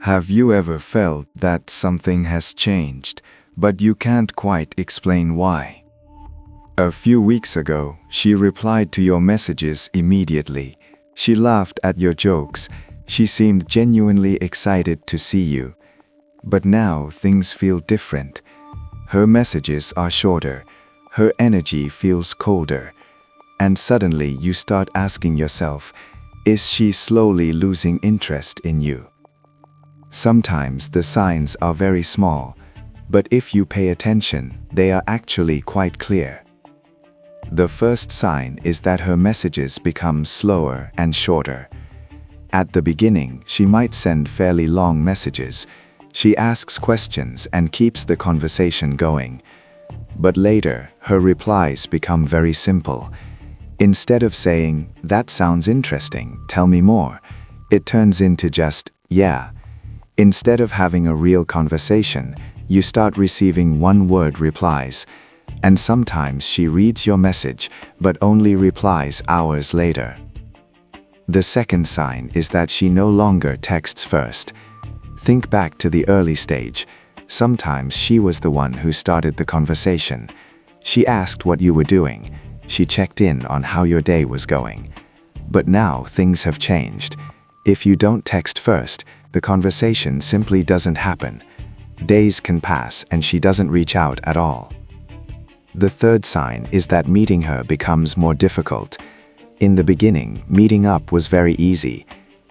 Have you ever felt that something has changed, but you can't quite explain why? A few weeks ago, she replied to your messages immediately. She laughed at your jokes. She seemed genuinely excited to see you. But now things feel different. Her messages are shorter. Her energy feels colder. And suddenly you start asking yourself, is she slowly losing interest in you? Sometimes the signs are very small, but if you pay attention, they are actually quite clear. The first sign is that her messages become slower and shorter. At the beginning, she might send fairly long messages. She asks questions and keeps the conversation going. But later, her replies become very simple. Instead of saying, "That sounds interesting, tell me more," it turns into just, "Yeah." Instead of having a real conversation, you start receiving one-word replies. And sometimes she reads your message, but only replies hours later. The second sign is that she no longer texts first. Think back to the early stage. Sometimes she was the one who started the conversation. She asked what you were doing. She checked in on how your day was going. But now things have changed. If you don't text first, the conversation simply doesn't happen. Days can pass and she doesn't reach out at all. The third sign is that meeting her becomes more difficult. In the beginning, meeting up was very easy.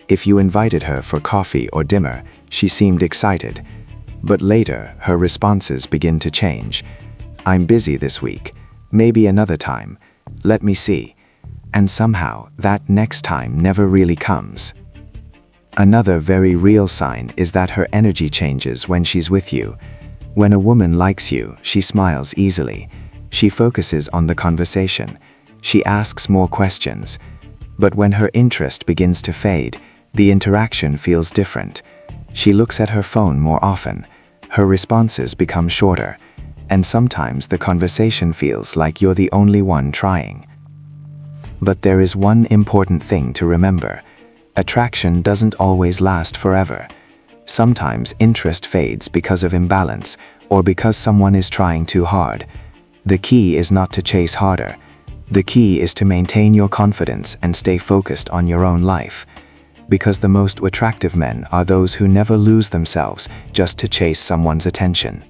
If you invited her for coffee or dinner, she seemed excited. But later, her responses begin to change. "I'm busy this week. Maybe another time. Let me see." And somehow, that next time never really comes. Another very real sign is that her energy changes when she's with you. When a woman likes you, she smiles easily. She focuses on the conversation. She asks more questions. But when her interest begins to fade, the interaction feels different. She looks at her phone more often. Her responses become shorter. And sometimes the conversation feels like you're the only one trying. But there is one important thing to remember. Attraction doesn't always last forever. Sometimes interest fades because of imbalance or because someone is trying too hard. The key is not to chase harder. The key is to maintain your confidence and stay focused on your own life. Because the most attractive men are those who never lose themselves just to chase someone's attention.